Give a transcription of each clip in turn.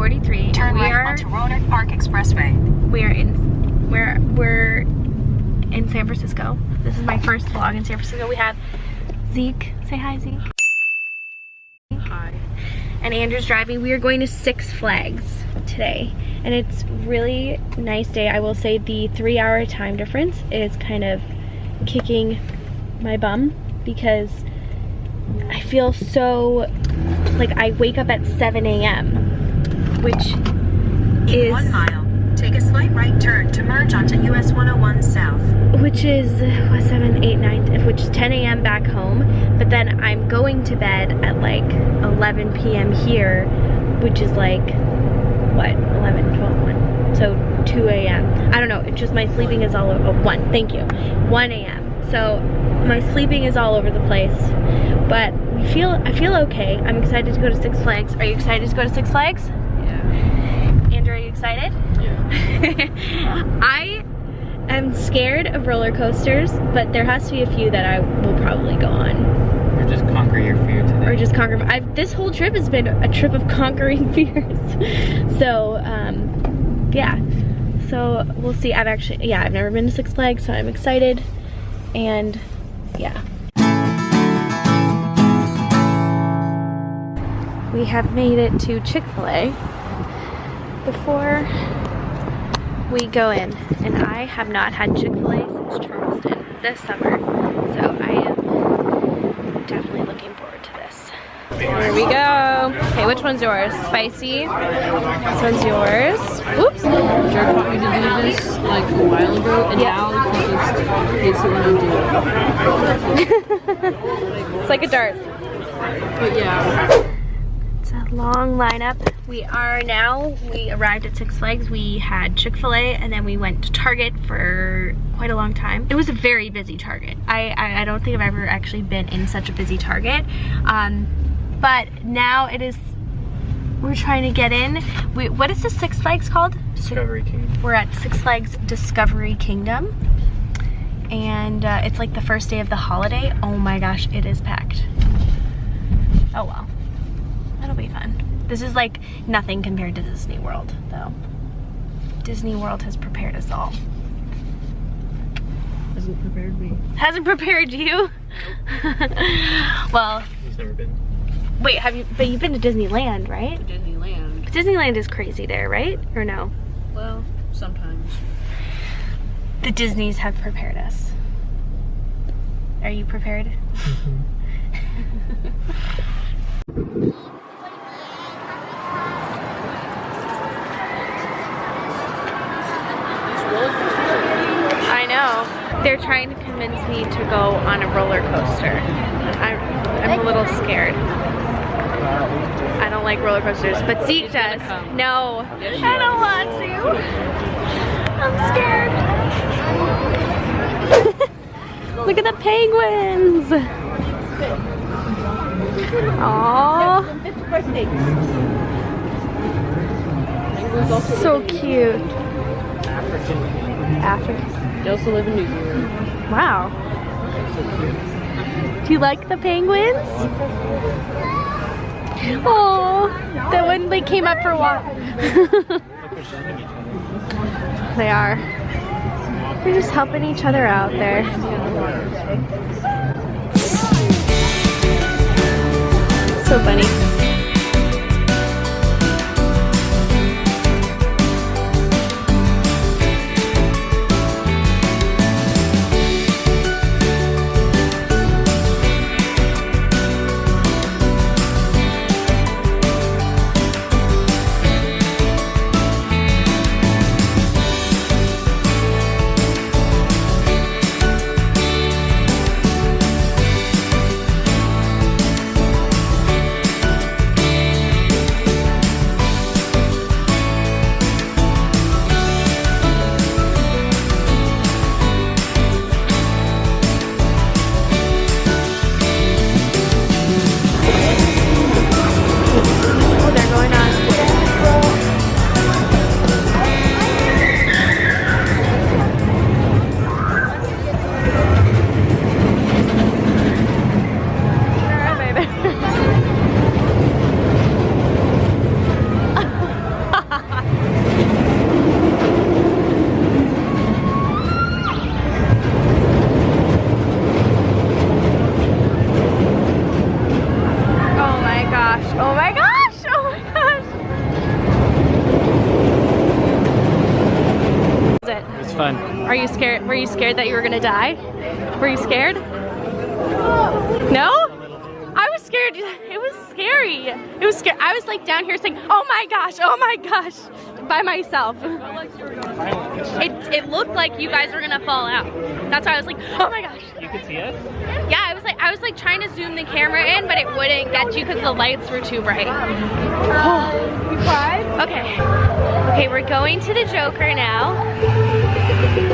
43. Turn right onto Roanoke Park Expressway. We're in San Francisco. This is my first vlog in San Francisco. We have Zeke. Say hi, Zeke. Hi. And Andrew's driving. We are going to Six Flags today, and it's really nice day. I will say the 3-hour time difference is kind of kicking my bum because I feel so like I wake up at 7 a.m. which is 1 mile. Take a slight right turn to merge onto US 101 South. Which is 7, 8, 9, which is 10 a.m. back home, but then I'm going to bed at like 11 p.m. here, which is like, what, 11, 12, 1, so 2 a.m. I don't know, it's just my sleeping is all over, 1, thank you, 1 a.m. So my sleeping is all over the place, but I feel okay. I'm excited to go to Six Flags. Are you excited to go to Six Flags? Yeah. Andrew, are you excited? Yeah. I am scared of roller coasters, but there has to be a few that I will probably go on. Or just conquer your fear today. Or just conquer. This whole trip has been a trip of conquering fears. So, yeah. So we'll see. I've never been to Six Flags, so I'm excited. And yeah. We have made it to Chick-fil-A before we go in, and I have not had Chick-fil-A since Charleston this summer, so I am definitely looking forward to this. Here we go. Okay, which one's yours? Spicy. This one's yours. Oops. Jared taught me to do this like a while ago, and now he just hates it when I do it. It's like a dart. But yeah. It's a long lineup. We arrived at Six Flags. We had Chick-fil-A, and then we went to Target for quite a long time. It was a very busy Target. I don't think I've ever actually been in such a busy Target. But now we're trying to get in. What is this Six Flags called? Discovery Kingdom. We're at Six Flags Discovery Kingdom. And it's like the first day of the holiday. Oh my gosh, it is packed. Oh well, that'll be fun. This is like nothing compared to Disney World, though. Disney World has prepared us all. Hasn't prepared me. Hasn't prepared you? Well, He's never been. wait, but you've been to Disneyland, right? Disneyland. Disneyland is crazy there, right? Or no? Well, sometimes. The Disneys have prepared us. Are you prepared? I know. They're trying to convince me to go on a roller coaster. I'm a little scared. I don't like roller coasters, but Zeke does. No, I don't want to. I'm scared. Look at the penguins. Aww. So cute. African. They also live in New Zealand. Wow. Do you like the penguins? Oh, that when they came up for a walk. They are. They're just helping each other out there. So funny. Are you scared? Were you scared that you were gonna die? Were you scared? No? I was scared. It was scary. It was scary. I was like down here saying, oh my gosh, by myself. It looked like you guys were gonna fall out. That's why I was like, oh my gosh. You could see us? Yeah, I was like trying to zoom the camera in, but it wouldn't get you because the lights were too bright. You cried? Okay. Okay, we're going to the Joker now.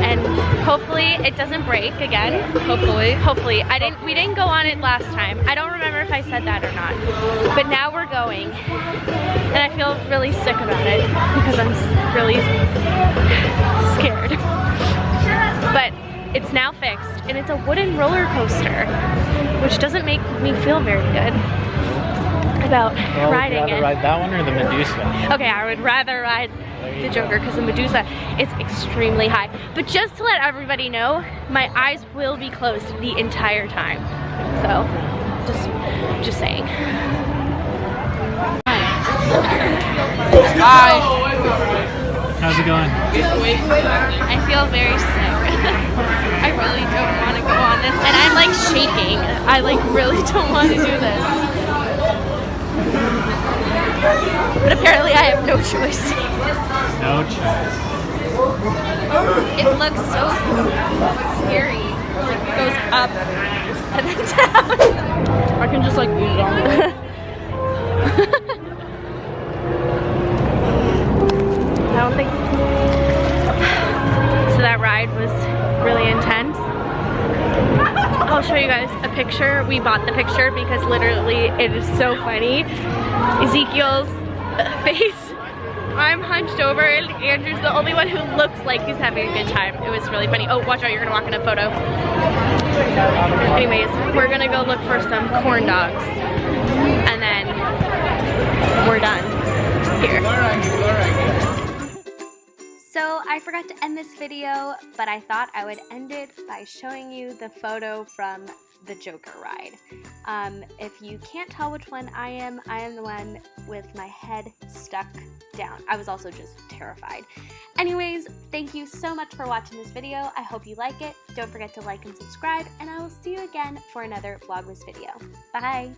And hopefully it doesn't break again. Hopefully. Hopefully. We didn't go on it last time. I don't remember if I said that or not. But now we're going. And I feel really sick about it because I'm really scared. But it's now fixed and it's a wooden roller coaster, which doesn't make me feel very good about riding it. Would you rather ride that one or the Medusa? Okay, I would rather ride the Joker because the Medusa is extremely high. But just to let everybody know, my eyes will be closed the entire time. So, just saying. Bye. How's it going? I feel very sick. I really don't want to go on this, and I'm like shaking. I like really don't want to do this. But apparently I have no choice. No choice. It looks so scary. Like it goes up and then down. I can just like eat it all. I don't think so. That ride was really intense. I'll show you guys a picture. We bought the picture because literally it is so funny. Ezekiel's face, I'm hunched over and Andrew's the only one who looks like he's having a good time. It was really funny. Oh, watch out, you're gonna walk in a photo. Anyways, we're gonna go look for some corn dogs and then we're done here. So I forgot to end this video, but I thought I would end it by showing you the photo from the Joker ride. If you can't tell which one I am the one with my head stuck down. I was also just terrified. Anyways, thank you so much for watching this video. I hope you like it. Don't forget to like and subscribe, and I will see you again for another Vlogmas video. Bye!